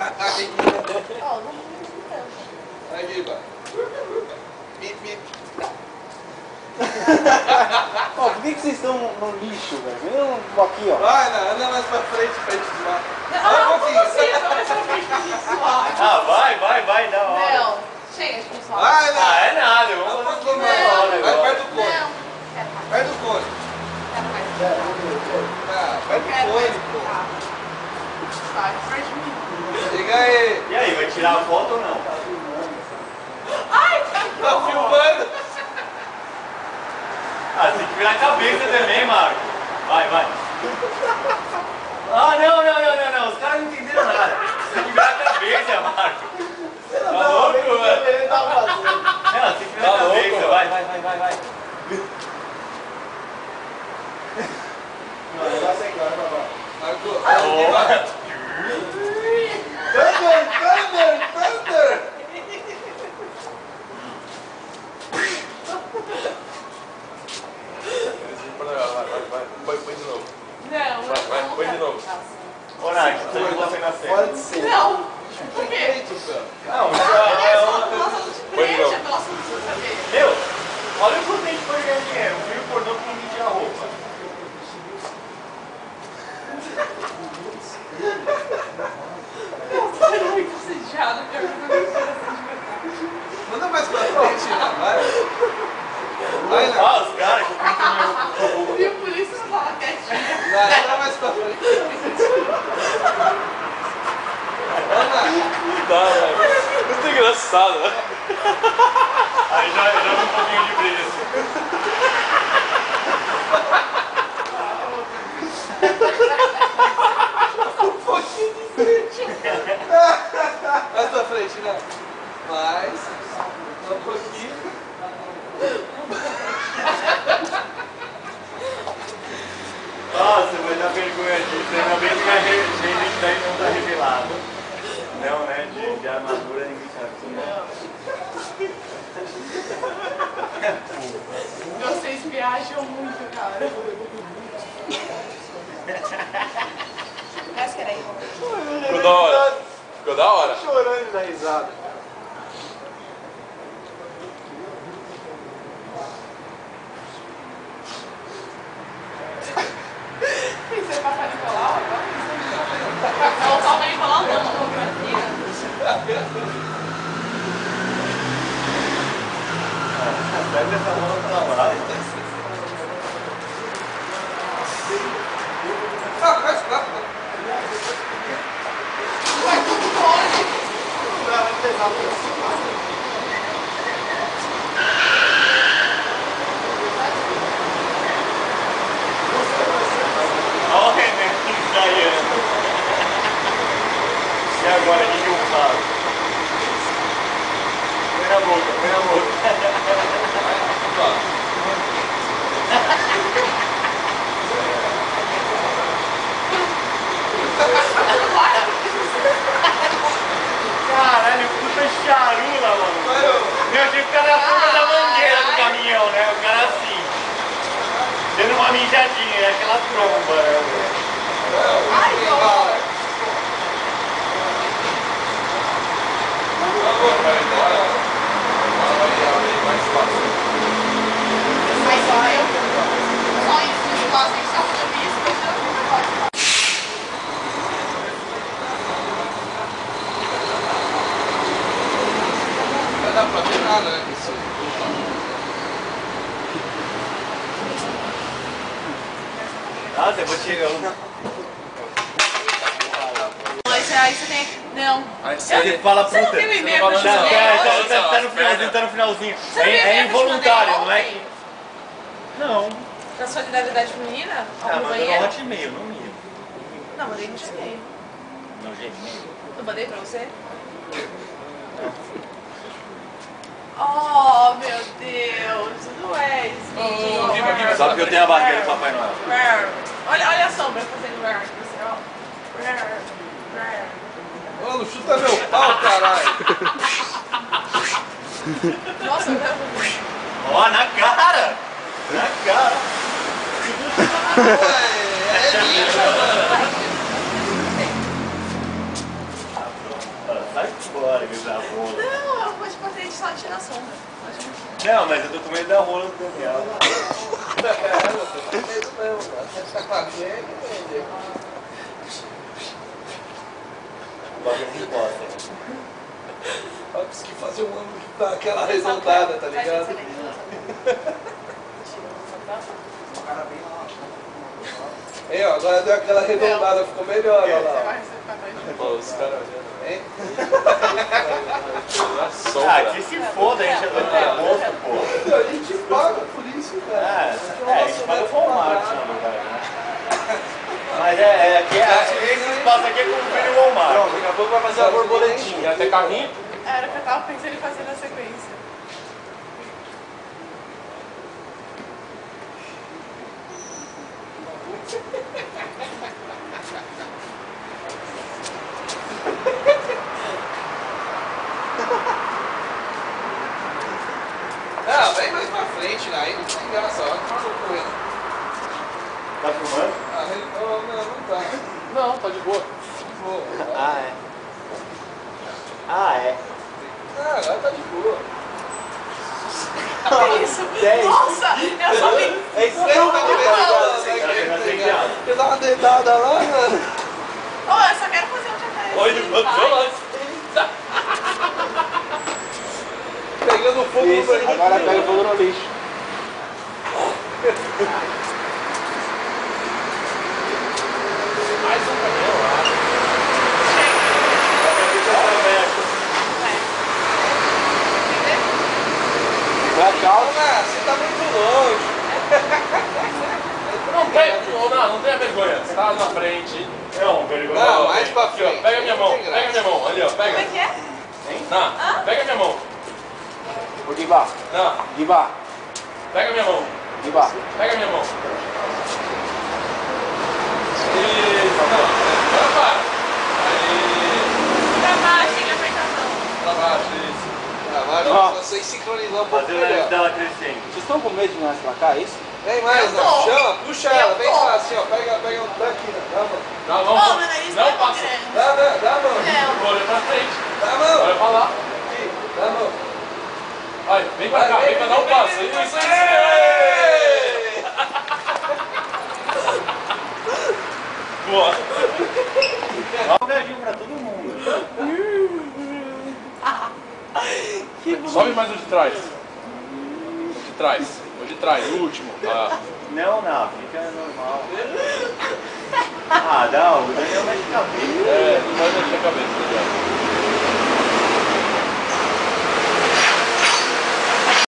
Ó, vamos então. Vai, Giba. Bip, bip. Ó, por que vocês estão no lixo, velho? Vem aqui, ó. Vai, anda mais pra frente pra gente zoar. Não, Vai um como pouquinho. assim? Eu tô mais pra frente pra gente suar. Ah, vai, da hora. Não, chega de pessoal. Vai, né? Ah, é nada, vamos Vai um fazer pouquinho tudo mais. na hora Vai agora. perto do cone. Não, quero mais. Perto do cone. Quero mais. Ah, perto do Quero mais. cone, pô. Tá. Vai, perto de mim. Chega aí. E aí, vai tirar a foto ou não? Ai, Tá tá filmando? Ah, tem que virar a cabeça também, Marco. Vai. Ah, não. Os caras não entenderam nada. Tem que virar a cabeça, Marco. Tá louco, velho? Ele tá fazendo. Não, tem que virar a cabeça. Vai. Não, o negócio é claro, papai. Marcou. Thunder! Vai, põe de novo. Não, Vai, põe de novo. Ô, Nath, você não você na Fora cena. de ser. Não. Por quê? Eita, cara. Não, Nossa, Põe de novo. pela sua saber. meu, olha o quanto a gente pode ganhar dinheiro. Um filme pornô com ninguém tira a roupa. Você não fica assediado, pior que eu não fico assediado. Manda mais pra frente, né? Vai. Vai, né? Ah, os caras que pintam E por isso eu falo quietinha. Vai, anda mais pra frente. Anda. Tá, velho. Muito engraçado, né? Aí já vi um pouquinho de brilho assim. Um pouquinho de frente. Mais pra frente, né? Mais. Um pouquinho. Nossa, vai dar vergonha disso. Ainda bem que a identidade não tá revelada. Não, né? De armadura ninguém sabe. Vocês viajam muito, cara. Mas peraí. Ficou da hora. Ficou da hora. Chorando de dar risada. Isso é Papai Nicolau? Agora isso é o Papai Nicolau, não, fotografia. Pega essa mão pra lá. Ah, faz quatro. Vai tudo longe. Olha o Renan ensaiando. E agora, o que eu faço? Põe na boca. Caralho, puta charula, mano. Meu, tinha que ficar na ponta da mangueira do caminhão, né? O cara assim, dando uma mijadinha, aquela tromba, né? Ai, que horror. Mas só eu. Só isso. Se vocês só sobre isso, mas eu nunca posso. Vai dar pra ver nada, né? Isso. Nossa, eu vou tirar um. Mas aí você tem. Não. Você fala Você não puta. tem o e-mail Tá, pra tá, gente? Tá no finalzinho. Você não tem É e-mail pra te involuntário, mandar não é? ontem? Não. Da solidariedade feminina? Ah, No mas no banheiro? Hotmail, não ia. Não, mandei no Gmail. No Gmail. Eu mandei pra você? Oh, meu Deus. Não é isso. Só porque eu tenho a barriga do Papai Noel. Olha a sombra fazendo rare. Você, ó. Mano, chuta meu pau, caralho. Nossa, eu Ó, na cara! Na cara! É lindo, mano. fora, que da rola. Não, eu vou te fazer só tirar a sombra. Não, mas eu tô com medo da rola do Daniel. É, eu tô com medo mesmo, cara. Você tá com a gente, entende? O bagulho não encosta. Ó, consegui fazer um ângulo que dá aquela arredondada, tá ligado? Hein, ó, agora deu aquela arredondada, ficou melhor, olha lá. Pô, os caras olhando. Hein? Na sombra. Ah, que se foda, a gente é dono de posto, pô. A gente paga por isso, cara. A gente paga o Walmart, na verdade, né? Mas esse espaço aqui é como o Walmart. Pronto, daqui a pouco vai fazer a borboletinha. Até carrinho. Era o que eu tava pensando em fazer na sequência. Não, vem mais pra frente, né? Aí não tem graça, olha que maluco correndo. Tá filmando? Ah, não tá. Não, tá de boa. Pô, Ah, é. Ah, é. ah, agora tá de boa. Que isso? Nossa, eu só vi. É isso mesmo, tá de boa. Você dá uma dedada lá, mano. Ô, eu só quero fazer um jacaré. Olha, ele botou lá. Pegando fogo no banheiro. Agora pega fogo no lixo. Mais um caminhão lá. Black out. Ah, você tá muito longe. Não tenha vergonha. Você tá na frente. Não, vergonha. Não, mais pra Aqui, ó, frente. pega minha mão. Não tem graça. Pega minha mão. Ali, ó. Como é Pega. que é? Não, pega minha mão. Ô, Guibá. Não, Guibá. pega minha mão. Guibá. Pega minha mão. Isso, não. Agora para. Aí. Pra baixo, tem que apertar a mão. Pra baixo, isso. Ah, mas vocês sincronizam um pouco Fazer o nariz melhor. dela crescendo. Vocês estão com medo de nós pra cá, é isso? Vem mais, Eu tô. ó. Chama, puxa ela, vem Eu tô. cá assim, ó. Pega um daqui, dá a mão. Dá a mão. Ô, meu nariz tá Não muito passa. grande. Dá a mão. Não. Olha pra frente. Dá a mão. Olha pra lá. Aqui, dá a mão. Olha, vem pra cá. Vem pra dar um passo. Isso, Ei! Boa. Dá um beijinho pra todo mundo. Sobe mais o de trás. O de trás. O de trás, o último. Ah. Não, fica normal. Ah, não, o Daniel vai ficar bem. É, não vai